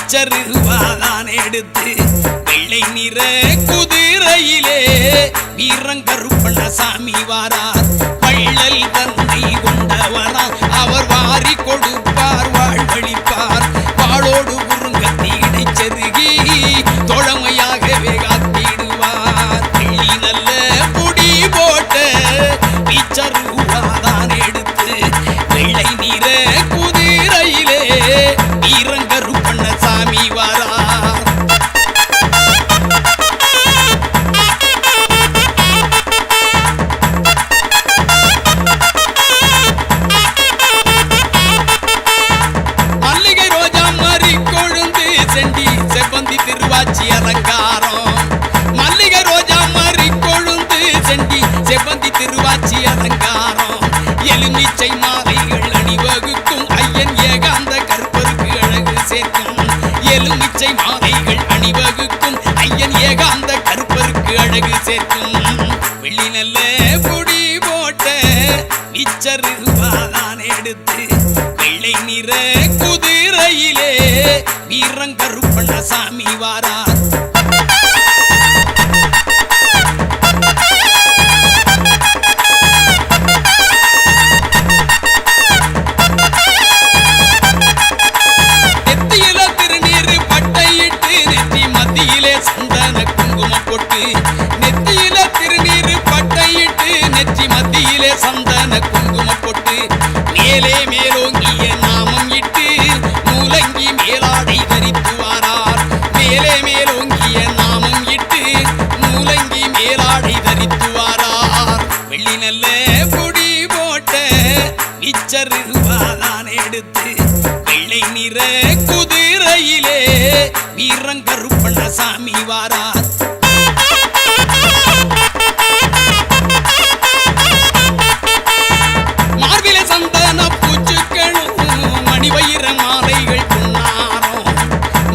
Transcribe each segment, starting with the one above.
மிச்சருவாதான் எடுத்து வெள்ளை நிற குதிரையிலே வீரங்கருப்பண்ணசாமி வாரார். பள்ளல் தன்னை கொண்டவரா அவர் வாரி கொடுப்பார் வாழ்வழிப்பார். வாளோடு குறுங்கத்தி இடைச்செருகி தோழமையாகவே காத்திடுவார். வெள்ளி நல்ல பொடி போட்ட மிச்சருவாதான் எடுத்து வெள்ளை நிற குதிரையிலே வீரங்கருப்பண்ணசாமி வாரார். மல்லிகை ரோஜா மறி கொழுந்து செண்டி செவ்வந்தி திருவாச்சி அலங்காரம். மல்லிகை ரோஜா மறி கொழுந்து செண்டி செவ்வந்தி திருவாச்சி அலங்காரம். எலுமிச்சை மாலைகள் அணிவகுக்கும் ஐயன் ஏகாந்த கருப்பருக்கு அழகு சேர்க்கும். எலுமிச்சை மாலைகள் அணிவகுக்கும் ஐயன் ஏகாந்த கருப்பருக்கு அழகு சேர்க்கும். வெள்ளி நல்ல பொடி போட்ட மிச்சருவாதான் எடுத்து வெள்ளை நிற குதிரையிலே வீரங்கருப்பண்ணசாமி வாரார். நெத்தியில திருநீரு பட்டையிட்டு நெற்றி மத்தியிலே சந்தன குங்குமம் போட்டு. நெத்தியில திருநீரு பட்டையிட்டு நெற்றி மத்தியிலே சந்தன குங்குமம் போட்டு. மேலே மேலோங்கிய நாமம் இட்டு மூலங்கி மேலாடை தரித்து வாரார். மேலே மேலோங்கிய நாமம் இட்டு மூலங்கி மேலாடை தரித்து வாரார். வெள்ளி நல்ல பொடி போட்ட மிச்சருவாதான் எடுத்து வெள்ளை நிற குதிரையிலே வீரங்கருப்பண்ணசாமி வாரார். மார்பிலே சந்தன பூச்சுக்களும் மணிவயிர மாலைகள் பொன்னாரம்.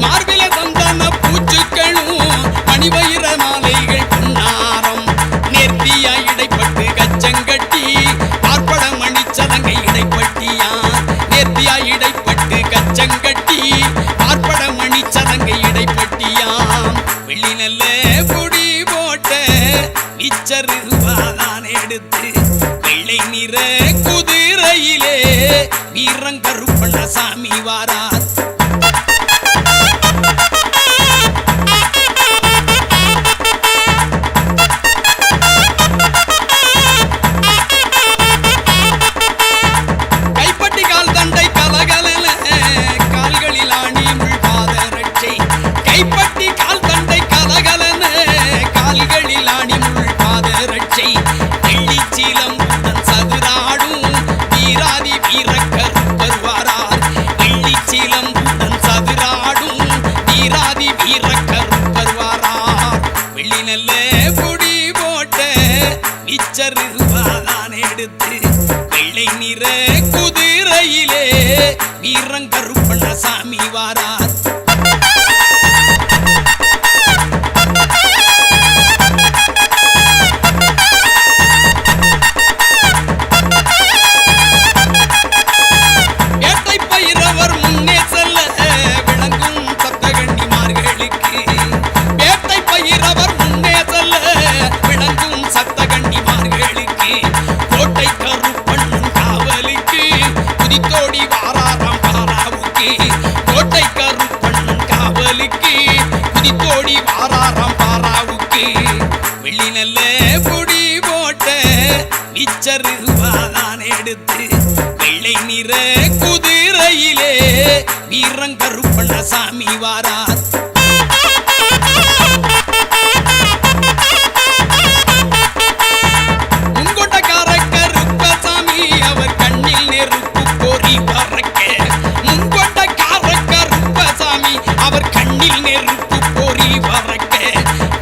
மார்பிலே சந்தன பூச்சுக்களும் மணிவயிர மாலைகள் பொன்னாரம். நேர்த்தியா இடைப்பட்டு கச்சங்கட்டி பார்ப்பட மணிச்சதங்கை இடைப்பட்டியா. நேர்த்தியா இடைப்பட்டு கச்சங்கட்டி பார்ப்பட மணிச்சதங்கை இடைப்பட்டியாம். வெள்ளி நல்ல பொடி போட்ட மிச்சருவாதான் எடுத்து வெள்ளை நிற குதிரையிலே வீரங்கருப்பண்ணசாமி வாரார். கைப்பட்டி கால் தண்டை கலகலன கால்களில் ஆணி முள்பாத ரட்சை. கைப்பட்டி கால் தண்டை கலகலன கால்களில் ஆணி முள்பாத ரட்சை. வெள்ளிச்சீலம் சதுராடும் வீராதி வீரக்கருப்பர் வாரார். வெள்ளிச்சீலம் சதுராடும் வீராதி வீரக்கருப்பர் வாரார். வெள்ளி நல்ல பொடி போட்ட மிச்சருவாதான் எடுத்து வெள்ளை நிற குதிரையிலே வீரங்கருப்பண்ணசாமி வாரார். வேட்டை பயிரவர் முன்னே செல்ல விளங்கும் சப்தகன்னிமார்களுக்கு. வேட்டை பயிரவர் முன்னே செல்ல விளங்கும் சப்தகன்னிமார்களுக்கு. கோட்டை கருப்பண்ணன் காவலுக்கு குதித்தோடி வாராராம் பாராவுக்கு. கோட்டை கருப்பண்ணன் காவலுக்கு குதித்தோடி வாராராம் பாராவுக்கு. வெள்ளி நல்ல பொடி போட்ட மிச்சருவாதான் எடுத்து வெள்ளை நிற குதிரையிலே வீரங்கருப்பண்ணசாமி வாரார். முன்கொண்டக்கார கருப்பசாமி அவர் கண்ணில் நெருப்பு பொறி பறக்க. முன்கொண்டக்கார கருப்பசாமி அவர் கண்ணில் நெருப்பு பொறி பறக்க.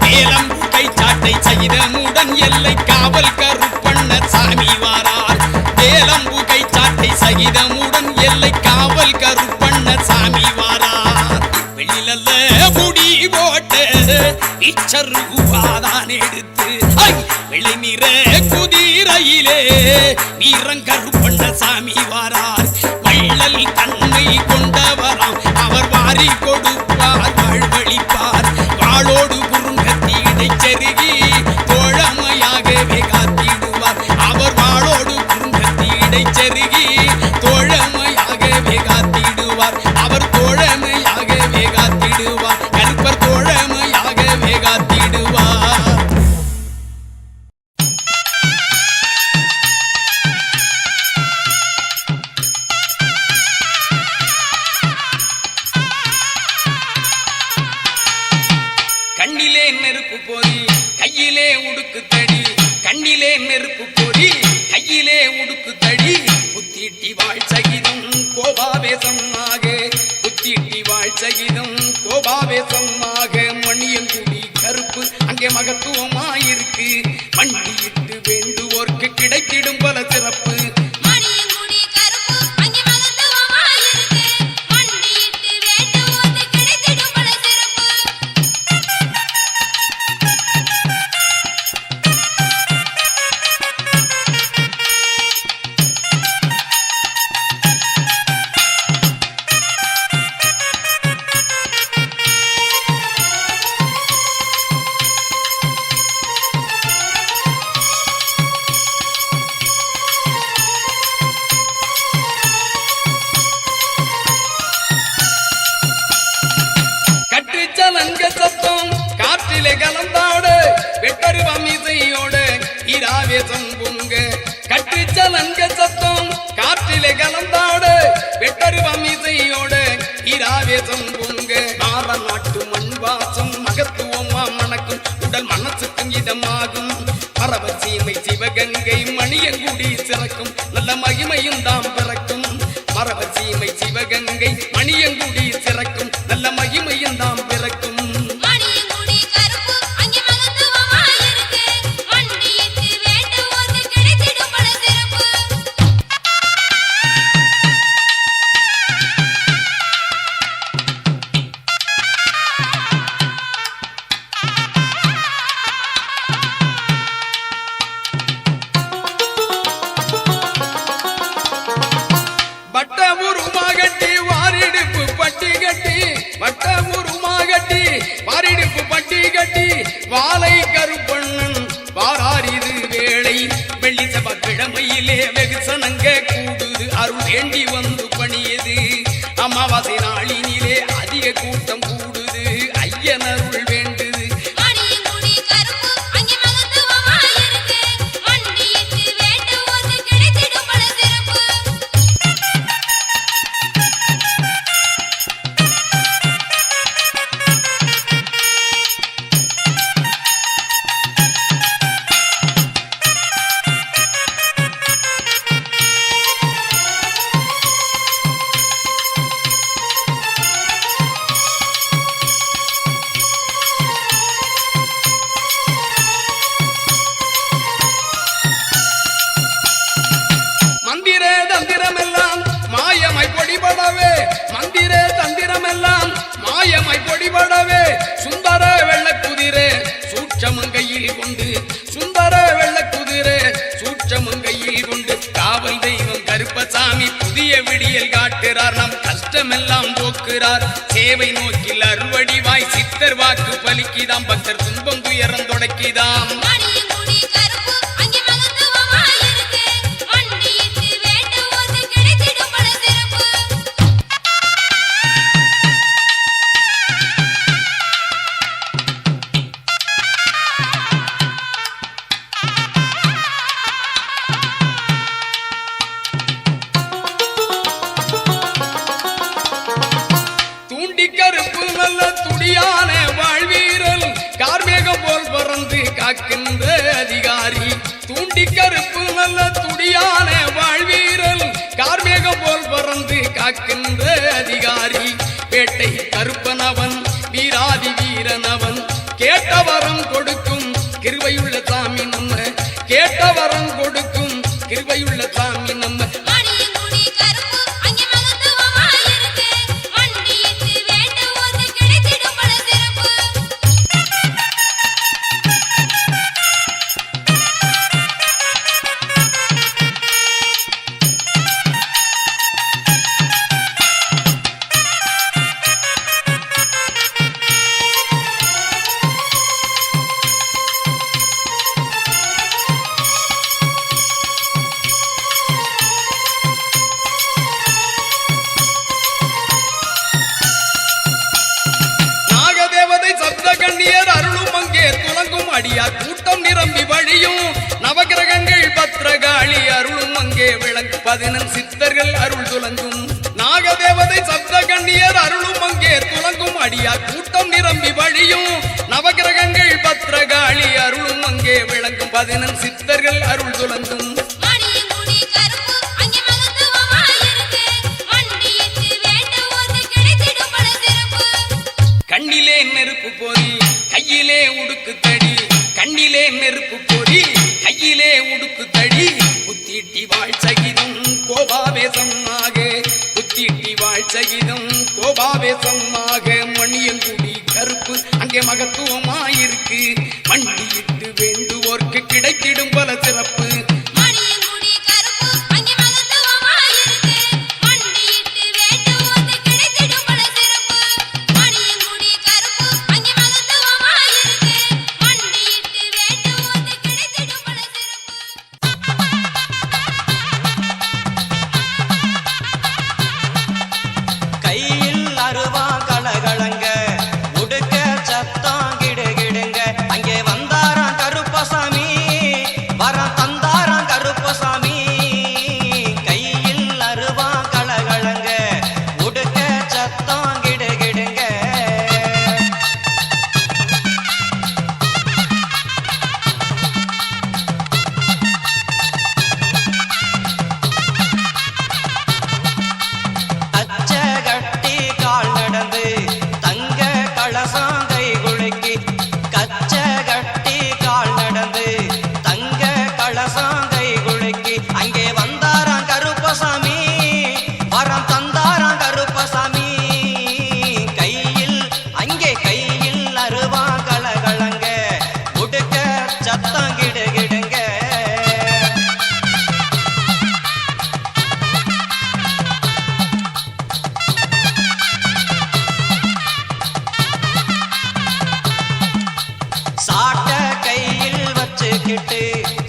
மேலம் கைச்சாட்டை சகிதமுடன் எல்லை காவல் கருப்பண்ணசாமி வாரார். வேலம்பு கைச்சாட்டை சகிதமுடன் எல்லை காவல் கருப்பண்ணசாமி வாரார். வெள்ளிலல்ல முடி போட்ட மிச்சருவாதான் எடுத்து வெள்ளை நிற குதிரையிலே வீரங்கருப்பண்ணசாமி வாரார். வள்ளல் தன்மை கொண்டவராம் அவர் வாரி கொடு மண்டியிட்டு வேண்டுவோர்க்கு கிடைத்திடும் பல சிறப்பு. சத்தம் காற்றிலே கலந்தாடு வெட்டருவம் இசையோடு இராவேசம் பொங்க. கட்டுச்சலங்க சத்தம் காற்றிலே கலந்தாடு வெட்டருவம் இசையோடு இராவேசம் பொங்க. ஆற நாட்டு மண் வாசம் மகத்துவமா மணக்கும் உடல் மனசுக்கும் இதமாகும். பரவ சீமை சிவகங்கை மணியங்குடி சிறக்கும் நல்ல மகிமையும் தாம் பிறக்கும். பரவ சீமை சிவகங்கை மணியங்குடி சிறக்கும் நல்ல மகிமையும் தாம் பிறக்கும். வாலை கருப்பண்ணன் வாராரிது வேளை வெள்ளி செவ்வாய்க்கிழமையிலே வெகுசனங்க கூடுது அருள் வேண்டி வந்து பணியது. அமாவாசை நாளினிலே அதிக கூட்டம் கூடுது ஐயன் அருள் வேண்டுது. மந்திர தந்திரமெல்லாம் மாயமாய் பொடிபடவே சுந்தர வெள்ளக்குதிரே சூட்சமங்கையில் கொண்டு. சுந்தர வெள்ளக்குதிரே சூட்சமங்கையில் கொண்டு காவல் தெய்வம் கருப்பசாமி புதிய விடியல் காட்டுறார். நம் கஷ்டமெல்லாம் போக்குறார். சேவை நோக்கில் அறுவடிவாய் சித்தர் வாக்கு பலிக்குதாம். பக்தர் துன்பம் துயரம் தொடக்கிதாம். கருப்பு நல்ல துடியான வாழ்வீரல் கார்மேகம் போல் பறந்து காக்கின்ற அதிகாரி. தூண்டி கருப்பு நல்ல துடியான வாழ்வீரல் கார்மேகம் போல் பறந்து காக்கின்ற அதிகாரி. பேட்டை கருப்பனவன் வீராதி வீரனவன் கேட்டவரம் கொடுக்கும் கிருபையுள்ள சாமி நம்ம. கேட்டவரம் கொடுக்கும் கிருபையுள்ள சாமி நம்ம. அடியார் கூட்டம் நிரம்பி வழியும் நவகிரகங்கள் பத்ரகாளி அருளும் அங்கே விளங்கும். 11 சித்தர்கள் அருள் துலங்கும். நாகதேவதை சப்த கண்ணியர் அருளும் அங்கே துலங்கும். அடியார் கூட்டம் நிரம்பி வழியும் நவகிரகங்கள் பத்ரகாளி அருளும் அங்கே விளங்கும். 11 சித்தர்கள் அருள் துலங்கும். கண்ணிலே நெருப்பு போரி கையிலே உடுக்கு தடி. கண்ணிலே நெருப்பு பொறி தடி குத்திட்டி வாழ்ச்சகிதம் கோபாவேசமாக குத்திட்டி வாழ்ச்சகிதம் கோபாவேசமாக மணியங்குடி கருப்பு அங்கே மகத்துவமாயிருக்கு மண்டியிட்டு வேண்டுவோர்க்கு கிடைத்திடும் பல சிறப்பு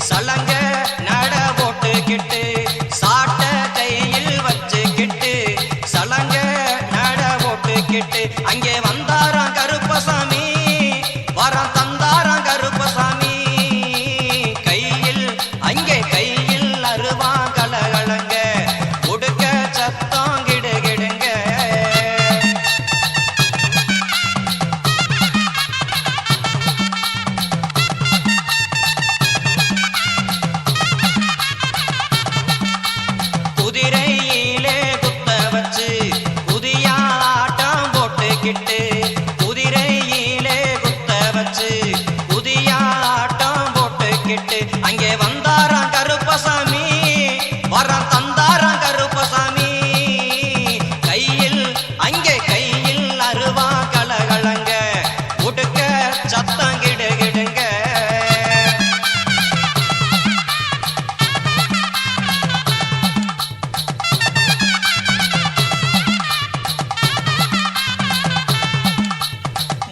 சலங்க நட போட்டுக்கிட்டு சாட்ட கையில் வச்சுக்கிட்டு சலங்க நட போட்டுக்கிட்டு அங்கே வந்தாராம் கருப்பசாமி வரம் தந்தாராம் கருப்பசாமி கையில் அங்கே கையில் அருவா கலகலங்க கொடுக்க சத்தம் கிடுகிடுங்க குதிரையிலே குத்த வச்சு குதியாட்டம் போட்டுக்கிட்டு குதிரையிலே குத்த வச்சு குதியாட்டம் போட்டுக்கிட்டு அங்கே வந்தாராம் கருப்பசாமி வரம் தந்தாராம் கருப்பசாமி கையில் அங்கே கையில் அருவா கலகலங்க உடுக்க சத்தம் கிடுகிடுங்க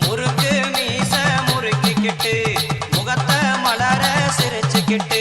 முறுக்கு மீச முறுக்கிக்கிட்டு முகத்தை மலர சிரிச்சுக்கிட்டு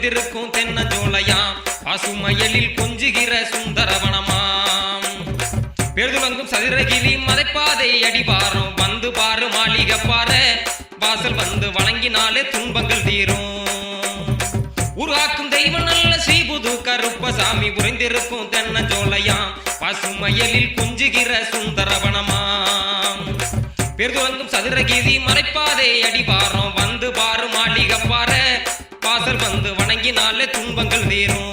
புரிந்திருக்கும் தென்னஞ்சோலையாம் பசுமையலில் கொஞ்சுகிற சுந்தரவனமாம் பெருதுலங்கும் சதுரகிரி மதைப்பாதை அடிபாரம் வந்து பாரு மாளிகை பாரு வாசல் வந்து வணங்கினாலே துன்பங்கள் தீரும் உருவாக்கும் தெய்வம் நல்ல ஸ்ரீபுது கருப்பசாமி புரிந்திருக்கும் தென்னஞ்சோலையாம் பசுமையலில் கொஞ்சுகிற சுந்தரவனமாம் பெருதுலங்கும் சதுரகிரி மலைப்பாதை அடிபாரம் வந்து பாரு மாளிகை பாரு வாசல் வந்து வணங்கினாலே துன்பங்கள் தீரும்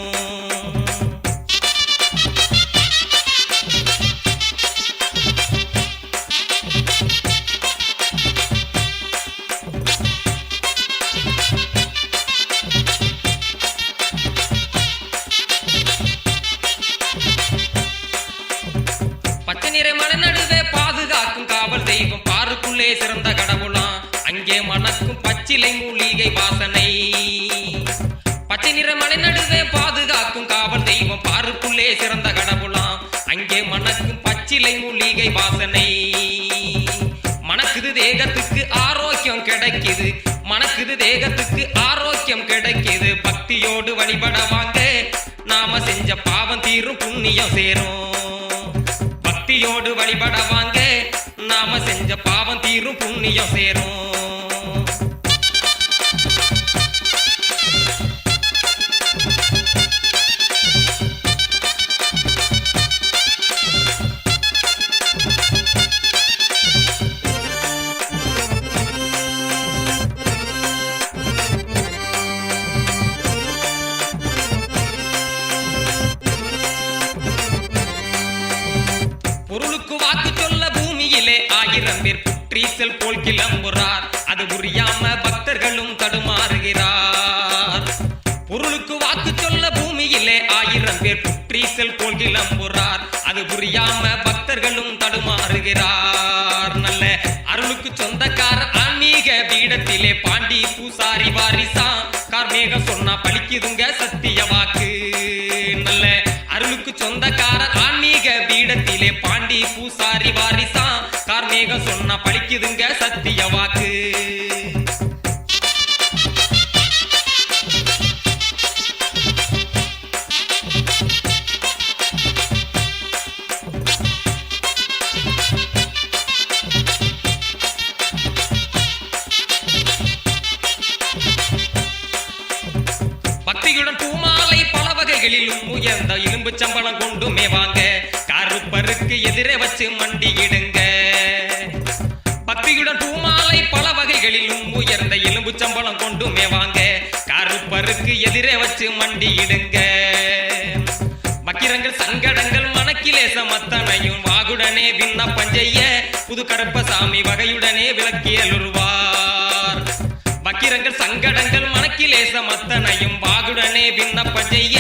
பச்சை நிற மலை நடுவே பாதுகாக்கும் காவல் தெய்வம் பாருக்குள்ளே சிறந்த கடவுளாம் அங்கே மணக்கும் பச்சிலை மூலிகை வாசனை பச்சை நிற மலை நடுவே பாதுகாக்கும் காவல் தெய்வம் பாருக்குள்ளே சிறந்த கடவுளாம் அங்கே மணக்கும் பச்சிலை மூலிகை வாசனை மணக்குது தேகத்துக்கு ஆரோக்கியம் கிடைக்குது மணக்குது தேகத்துக்கு ஆரோக்கியம் கிடைக்குது பக்தியோடு வழிபட வாங்க நாம செஞ்ச பாவம் தீரும் புண்ணியம் சேரும் பக்தியோடு வழிபட வாங்க நாம செஞ்ச பாவம் தீரும் புண்ணியம் சேரும் பொருளுக்கு வாக்கு சொல்ல பூமியிலே 1000 பேர் புற்றீசல் போல் கிளம்புறார் அது புரியாம பக்தர்களும் தடுமாறுகிறார் பொருளுக்கு வாக்கு சொல்ல பூமியிலே 1000 பேர் புற்றீசல் போல் கிளம்புறார் அது புரியாம பக்தர்களும் தடுமாறுகிறார் நல்ல அருளுக்கு சொந்தக்காரர் ஆன்மீக பீடத்திலே பாண்டி பூசாரி வாரிசா கார்மேக சொன்னா பழிக்குதுங்க சத்திய வாக்கு நல்ல அருளுக்கு சொந்தக்காரர் ஆன்மீக பீடத்திலே பாண்டி பூசாரி வாரிசா கார்மேக சொன்னா பழிக்குதுங்க சத்திய வாக்கு பக்தியுடன் பூமாலை பல வகைகளிலும் உயர்ந்த இரும்பு சம்பளம் கொண்டு மேவாங்க கருப்பருக்கு எதிரே வச்சு மண்டியிடுங்க பக்தியுடன் பூமாலை பல வகைகளிலும் உயர்ந்த எலும்பு சம்பளம் கொண்டு மேவாங்க கருப்பருக்கு எதிரே வச்சு மண்டியிடுங்க மக்கிரங்கள் சங்கடங்கள் மனக்கிலேச மத்தனையும் வாகுடனே விண்ணப்பம் செய்ய புது கருப்பசாமி வகையுடனே விளக்கியலுருவார் பக்கிரங்கள் சங்கடங்கள் மனக்கிலேச மத்தனையும் வாகுடனே விண்ணப்பம் செய்ய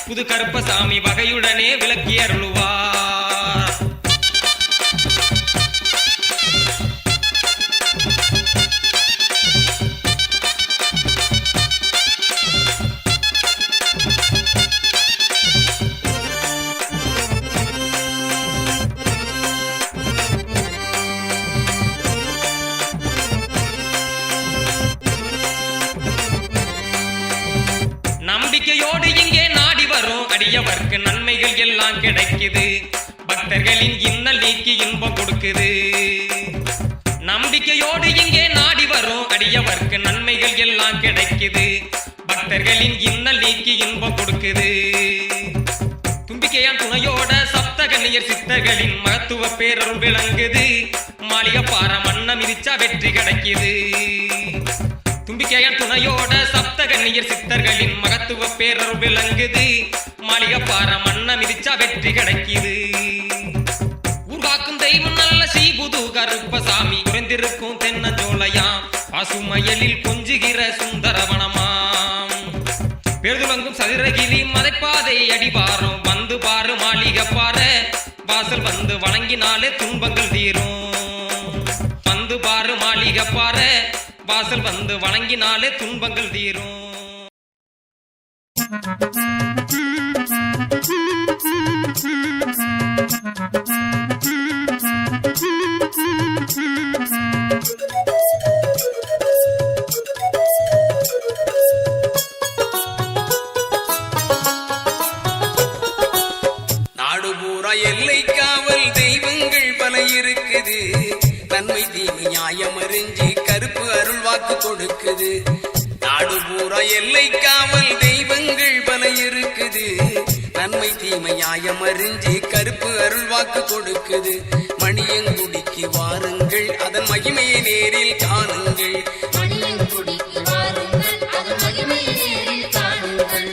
புது கருப்பசாமி வகையுடனே விளக்கியருளுவார் நம்பிக்கையோடு இங்கே நாடி வரும் அடியவர்க்கு நன்மைகள் எல்லாம் கிடைக்குது பக்தர்களின் இன்னல் நீக்கி இன்பம் கொடுக்குது நம்பிக்கையோடு இங்கே நாடி வரும் அடியவர்க்கு நன்மைகள் எல்லாம் கிடைக்குது பக்தர்களின் இன்னல் நீக்கி இன்பம் கொடுக்குது தும்பிக்கையான் துணையோட சப்தகன்னியர் சித்தர்களின் மகத்துவ பேரருள் விளங்குது மாளிகை பார மன்ன மிதிச்சா வெற்றி கிடைக்குது தும்பிக்கையான் துணையோட சப்தகன்னியர் சித்தர்களின் மகத்துவ பேரருள் விளங்குது மாளிகை பார மன்ன மிதிச்சா வெற்றி கிடைக்குது உருவாக்கும் தெய்வம் நல்ல ஸ்ரீபுது கருப்பசாமி புரிந்திருக்கும் தென்னஞ்சோலையாம் பசுமையலில் கொஞ்சுகிற சுந்தரவனமாம் பெருதுலங்கும் சதுரகிரி மதைப்பாதை அடிபாரம் வந்து பாரு மாளிகை பாரு வாசல் வந்து வணங்கினாலே துன்பங்கள் தீரும் வந்து பாரு மாளிகை பாரு வாசல் வந்து வணங்கினாலே துன்பங்கள் தீரும் இருக்குது. நன்மை தீமை நியாயம் அறிஞ்சு கருப்பு அருள் வாக்கு கொடுக்குது. நாடு பூரா எல்லை காவல் தெய்வங்கள் பல இருக்குது. நன்மை தீமை நியாயம் அறிஞ்சு கருப்பு அருள் வாக்கு கொடுக்குது. மணியங்குடிக்கு வாருங்கள், அதன் மகிமையை நேரில் காணுங்கள். மணியங்குடிக்கு வாருங்கள், அதன் மகிமையை நேரில் காணுங்கள்.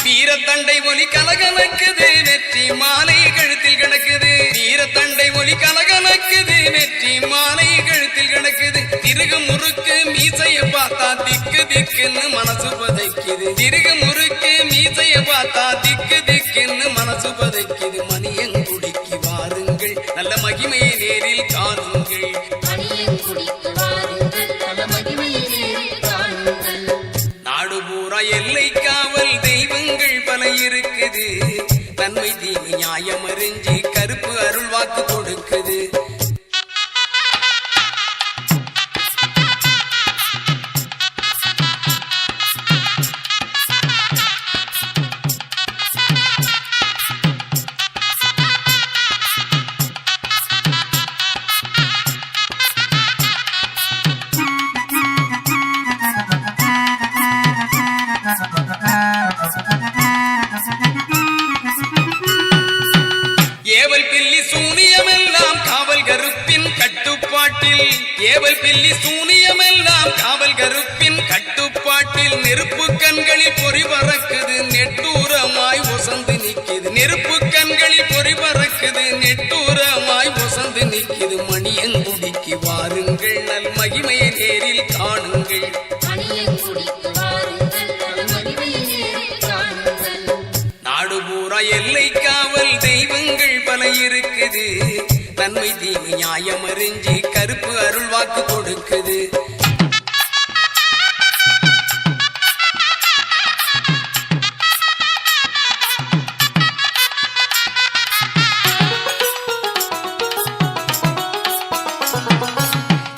வீரத்தண்டை ஒலி கலகலக்குது, வெற்றி மாலை கழுத்தில் கிடக்குது. வீரத்தண்டை ஒலி கலகலக்குது, வெற்றி மாலை கழுத்தில் கிடக்குது. திருகு முறுக்கு மீசைய பார்த்தா திக்கு திக்குன்னு மனசு பதைக்குது. திருகு முறுக்கு மீசைய பார்த்தா திக்கு திக்குன்னு மனசு பதைக்குது. மணியங்குடிக்கு வாருங்கள், நல்ல மகிமையை நேரில் காணுங்கள். மணியங்குடிக்கு வாருங்கள், நல்ல மகிமையை நேரில் காணுங்கள். நாடு பூரா எல்லை காவல் தெய்வங்கள் பல இருக்குது. நன்மை தீமை நியாயம் அறிஞ்சு கருப்பு அருள் வாக்கு கொடுக்குது. ஏவல் பில்லி சூனியமெல்லாம் காவல் கருப்பின் கட்டுப்பாட்டில். ஏவல் பில்லி சூனியமெல்லாம் காவல் கருப்பின் கட்டுப்பாட்டில். நெருப்பு கண்களில் பொறி பறக்குது, நெட்டூரமாய் ஒசந்து நிக்குது. நெருப்பு கண்களில் பொறி பறக்குது, நெட்டூரமாய் ஒசந்து நிக்குது. மணியங்குடிக்கு வாருங்கள், நல் மகிமையை நேரில் காணுங்கள். மணியங்குடிக்கு வாருங்கள், நல்ல மகிமையை நேரில் காணுங்கள். நாடு பூரா எல்லை காவல் தெய்வங்கள் பல இருக்குது. நன்மை தீமை நியாயம் அறிஞ்சு கருப்பு அருள் வாக்கு கொடுக்குது.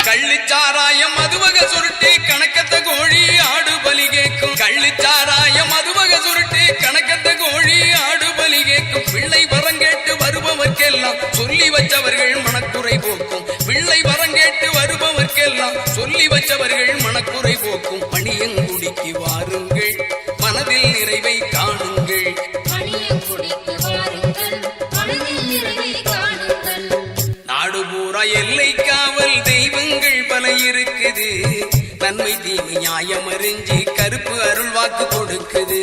கள்ளுச்சாராயம் மதுவக சுருட்டி கணக்கத்த கோழி ஆடு பலி கேட்கும். கள்ளுச்சாராயம் மதுவக சுருட்டி கணக்கத்த கோழி ஆடு பலி கேட்கும். பிள்ளை வரங்கேட்டு வருபவர்க்கெல்லாம் சொல்லி வச்சவர்கள் மனக்குறை போக்கும். பிள்ளை வரங்கேட்டு வருபவர்க்கெல்லாம் சொல்லி வச்சவர்கள் மனக்குறை போக்கும். மணியங்குடிக்கு வாருங்கள், மனதில் நிறைவை காணுங்கள். மணியங்குடிக்கு வாருங்கள், மனதில் நிறைவை காணுங்கள். நாடு பூரா எல்லை காவல் தெய்வங்கள் பல இருக்குது. நன்மை தீமை நியாயம் அறிஞ்சு கருப்பு அருள் வாக்கு கொடுக்குது.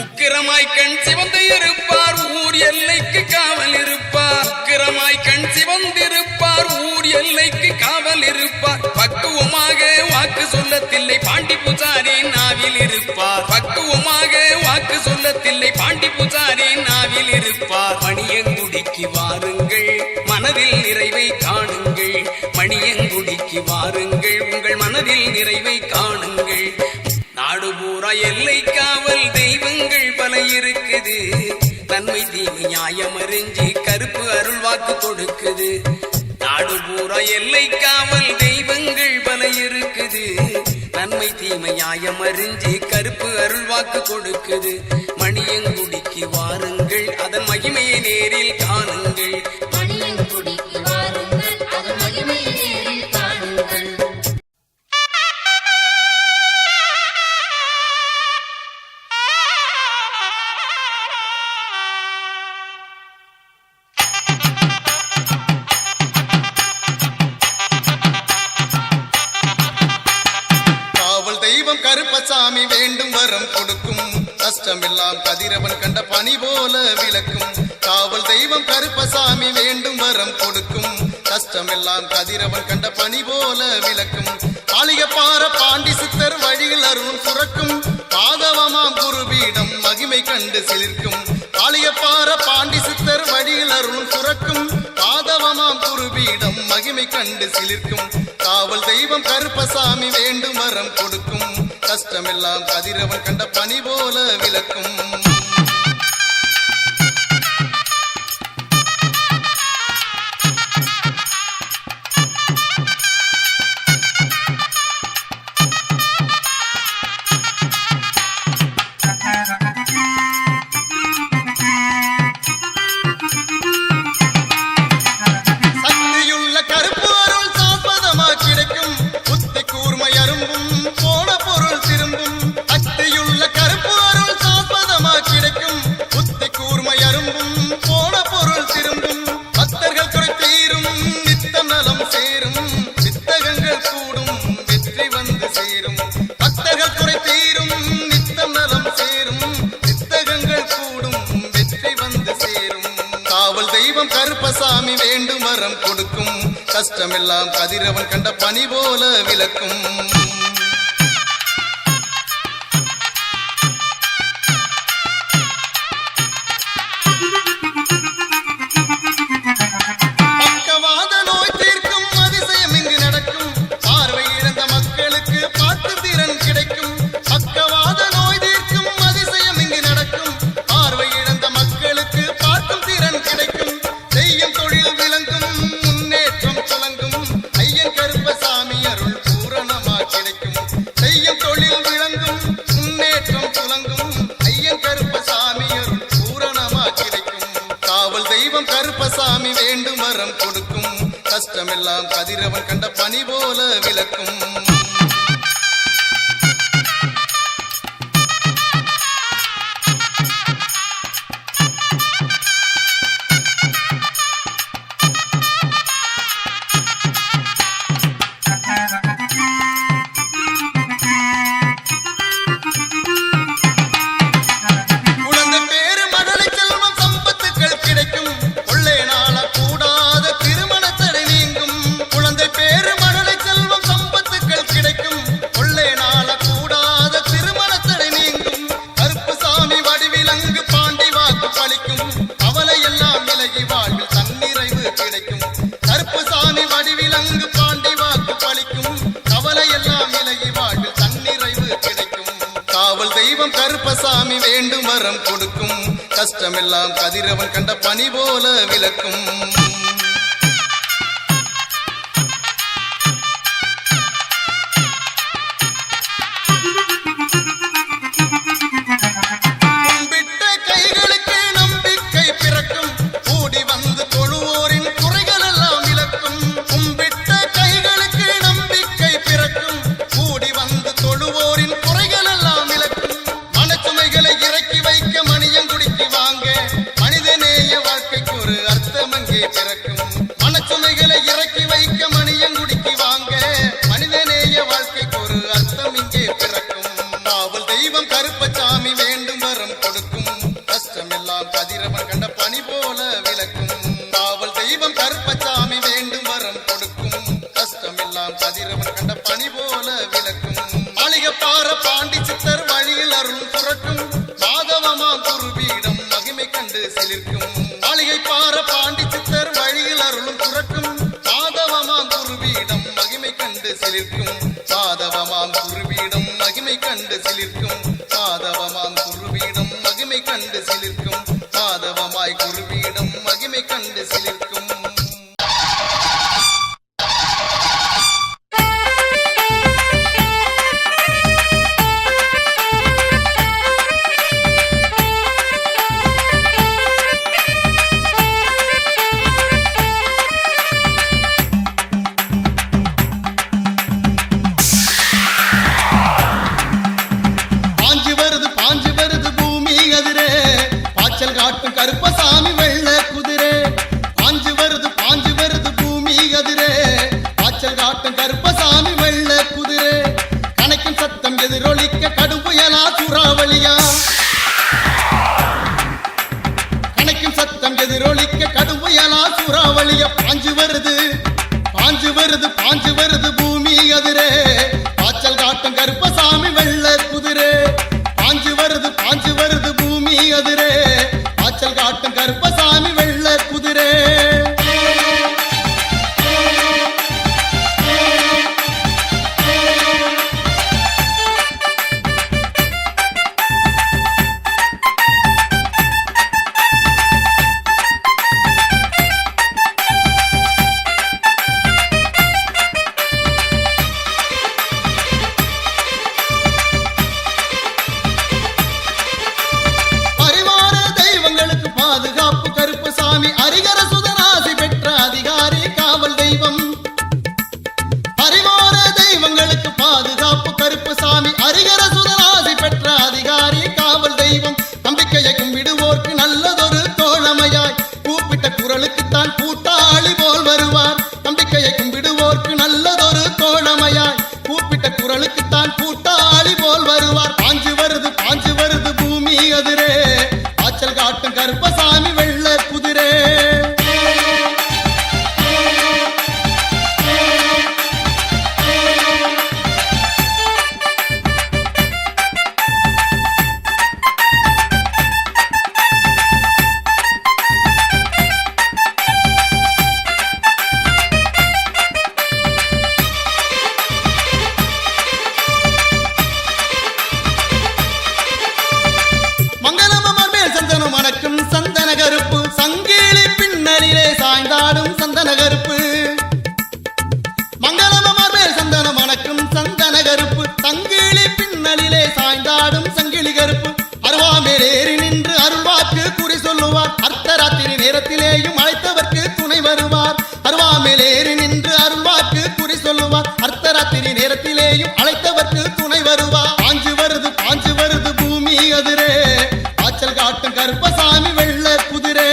உக்கிரமாய் கண் சிவந்து இருப்பார், ஊர் எல்லைக்கு காவல் இருப்பார். உக்கிரமாய் கண் சிவந்திருப்பார், ஊர் எல்லைக்கு காவல் இருப்பார். பக்குவமாக வாக்கு சொல்லத்தில்லை, பாண்டி பூசாரி நாவில் இருப்பார். பக்குவமாக வாக்கு சொல்லத்தில்லை, பாண்டி பூசாரி நாவில் இருப்பார். மணியங்குடிக்கு வாருங்கள், மனதில் நிறைவை காணுங்கள். மணியங்குடிக்கு வாருங்கள், உங்கள் மனதில் நிறைவை காணுங்கள். நாடு பூரா எல்லை காவல் தெய்வங்கள் பல இருக்குது. நன்மை தீமை நியாயம் அறிஞ்சு கருப்பு அருள் வாக்கு கொடுக்குது. நாடு பூரா எல்லை காவல் தெய்வங்கள் பல இருக்குது. நன்மை தீமை நியாயம் அறிஞ்சு கருப்பு அருள் வாக்கு கொடுக்குது. மணியங்குடிக்கு வாருங்கள், அதன் மகிமையை நேரில் காணுங்கள். மணியங்குடிக்கு வாருங்கள், அதன் மகிமையை நேரில் காணுங்கள். கருப்பசாமி வேண்டும் வரம் கொடுக்கும். கஷ்டமெல்லாம் கதிரவன் கண்ட பனி போல விளக்கும். காவல் தெய்வம் கருப்பசாமி வேண்டும் வரம் கொடுக்கும். கஷ்டம் கஷ்டமெல்லாம் கதிரவன் கண்ட பனி போல விளக்கும் காளியப்பார பாண்டி சித்தர் வழியில் அருளும் சுரக்கும் பாதவமாம் குருபீடம் மகிமை கண்டு சிலிர்க்கும் காளியப்பார பாண்டி சித்தர் வழியில் அருளும் சுரக்கும் பாதவமாம் குருபீடம் மகிமை கண்டு சிலிர்க்கும் காவல் தெய்வம் கருப்பசாமி வேண்டும் வரம் கொடுக்கும் கஷ்டமெல்லாம் கதிரவன் கண்ட பனி போல விளக்கும் கருப்பசாமி வேண்டும் வரம் கொடுக்கும் கஷ்டமெல்லாம் கதிரவன் கண்ட பனி போல விளக்கும் பக்கவாத நோய் தீர்க்கும் அதிசயம் இங்கு நடக்கும் பார்வை இழந்த மக்களுக்கு பார்த்து திறன் கிடைக்கும் பக்கவாத நோய் தீர்க்கும் அதிசயம் இங்கு நடக்கும் பார்வை இழந்த மக்களுக்கு பார்க்கும் திறன் கிடைக்கும் செய்யும் தொழில் விளங்கும் முன்னேற்றம் துலங்கும் ஐயன் கருப்பசாமி அருள் பூரணமா கிடைக்கும் செய்யும் தொழில் விளங்கும் முன்னேற்றம் துலங்கும் ஐயன் கருப்பசாமி அருள் பூரணமா கிடைக்கும் காவல் தெய்வம் கருப்பசாமி வேண்டும் வரம் கொடுக்கும் கஷ்டமெல்லாம் கதிரவன் கண்ட பனி போல விளக்கும் கருப்பசாமி வேண்டும் வரம் கொடுக்கும் கஷ்டமெல்லாம் கதிரவன் கண்ட பனி போல விளக்கும் கும்பிட்ட கைகளுக்கு நம்பிக்கை பிறக்கும் கூடி வந்து தொழுவோரின் குறைகள் எல்லாம் விளக்கும் கும்பிட்ட கைகளுக்கு நம்பிக்கை பிறக்கும் கூடி வந்து தொழுவோரின் குறைகள் எல்லாம் விளக்கும் மனச்சுமைகளை இறக்கி வைக்க மணியங்குடிக்கு வாங்க மனிதநேய வாழ்க்கைக்கு ஒரு அர்த்தம் அங்கே பிறக்கும் மனச்சுமைகளை இறக்கி வைக்க மணியங்குடிக்கு வாங்க மனிதநேய வாழ்க்கைக்கு ஒரு அர்த்தம் இங்கே பிறக்கும் காவல் தெய்வம் கருப்பசாமி வேண்டும் வரம் கொடுக்கும் கஷ்டமெல்லாம் கதிரவன் கண்ட பனி போல விளக்கும் காவல் தெய்வம் கருப்பசாமி வேண்டும் வரம் கொடுக்கும் கஷ்டமெல்லாம் கதிரவன் கண்ட பனி போல விளக்கும் மாளிகைப்பார பாண்டி சித்தர் வழியில் அருள் புரட்டும் மாதவமா குருபீடம் மகிமை கண்டு சிலிர்க்கும் மாளிகைப்பார பாண்டி சித்தர் வழியில் அருளும் புரட்டும் மாதவமாம் குருபீடம் மகிமை கண்டு சிலிர்க்கும் மாதவமாம் குருபீடம் மகிமை கண்டு சிலிர்க்கும் மாதவமாம் குருபீடம் மகிமை கண்டு சிலிர்க்கும் மாதவமாய் குருபீடம் மகிமை கண்டு சிலிர்க்கும் பாஞ்சு வருது பூமி அதிரே பாய்ச்சல் காட்டும் கருப்பசாமி வெள்ள குதிரே பாஞ்சு வருது பூமி அதிரே பாய்ச்சல் காட்டும் கருப்பசாமி வெள்ள குதிரே கணக்கும் சத்தம் எதிரொலிக்க கடும் புயலா சூறாவளியா கணக்கும் சத்தம் எதிரொலிக்க கடும் புயலா சூறாவளியா பாஞ்சு வருது பாஞ்சு வருது பூமி அதிரே பாய்ச்சல் காட்டும் கருப்பசாமி வெள்ள குதிரே பாஞ்சு வருது பூமி அதிரே பாய்ச்சல் காட்டும் கருப்பசாமி வெள்ள குதிரே பரிவார தெய்வங்களுக்கு பாதுகாப்பு கருப்பசாமி அரிகர சுதனாசி பெற்ற அதிகாரி காவல் தெய்வம் பரிவார தெய்வங்களுக்கு பாதுகாப்பு கருப்பசாமி அரிகர சுதனாசி பெற்ற அதிகாரி காவல் தெய்வம் நம்பிக்கையை கும்பிடுவோர்க்கு நல்லதொரு தோழமையாய் கூப்பிட்ட குரலுக்குத்தான் கூட்டாளி போல் வருவார் நம்பிக்கையை கும்பிடுவோர்க்கு நல்லதொரு தோழமையாய் கூப்பிட்ட குரலுக்குத்தான் கூட்டாளி போல் வருவார் பாஞ்சு வருது பூமி அதிரே பாய்ச்சல் காட்டும் கருப்பசாமி வெள்ள குதிரே மங்களமமர் மேல் சந்தனம் மணக்கும் சந்தன கருப்பு சங்கிலி பின்னலிலே சாய்ந்தாடும் சந்தன கருப்பு மங்களமமர் மேல் சந்தனம் மணக்கும் சந்தன கருப்பு சங்கிலி பின்னலிலே சாய்ந்தாடும் சங்கிலி கருப்பு அருவாமேல் ஏறி நின்று அருள்வாக்கு குறி சொல்லுவார் அர்த்தராத்திரி நேரத்திலேயும் அழைத்தவர்க்கு துணை வருவார் அருவாமேல் ஏறி நின்று அருள்வாக்கு குறி சொல்லுவார் அர்த்தராத்திரி நேரத்திலேயும் அழைத்தவர்க்கு துணை வருவார் பாஞ்சு வருது பூமி அதிரே பாய்ச்சல் காட்டும் கருப்பசாமி வெள்ள குதிரே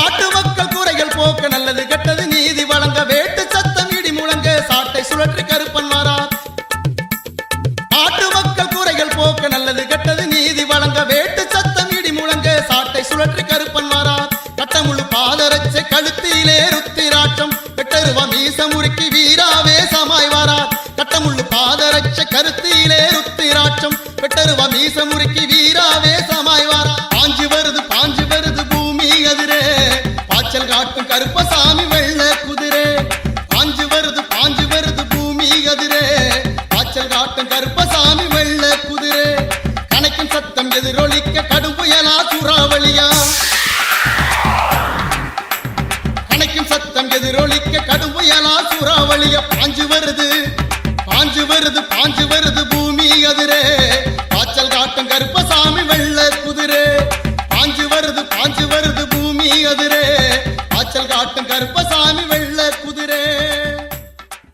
ஆட்டு மக்கள் குறைகள் போக்க நல்லது கெட்டது நீதி வழங்க வேட்டு சத்தம் இடி முழங்க சாட்டை சுழற்றி கருப்பன் மாறார் ஆட்டு மக்கள் குறைகள் போக்க நல்லது கெட்டது நீதி வழங்க வேட்டு சத்தம் இடி முழங்க சாட்டை சுழற்றி கருப்பன் மாறார் கட்டமுழு பாதரச்சை கழுத்திலே ருத்திராட்சம் வெட்டருவ மீச முறுக்கி வீராவே சமாய் வாரார் கட்டமுள்ளு பாதரச்சை கருத்திலே ருத்திராட்சம் வெட்டருவ மீச முறுக்கி வீராவே சமாய் வாரார் பாஞ்சு வருது பூமி அதிரே பாய்ச்சல் காட்டும் கருப்பசாமி வெள்ள குதிரே பாஞ்சு வருது பூமி அதிரே பாய்ச்சல் காட்டும் கருப்பசாமி வெள்ள குதிரே கணக்கின் சத்தம் எதிரொலிக்க கடும் புயலா சூறாவளியா கணக்கின் சத்தம் எதிரொலிக்க கடும் புயலா சூறாவளியா பாஞ்சு வருது பூமி அதிரே பாய்ச்சல் காட்டும் கருப்பசாமி வெள்ள குதிரே பாஞ்சு வருது பூமி அதிரே பாய்ச்சல் காட்டும் கருப்பசாமி வெள்ள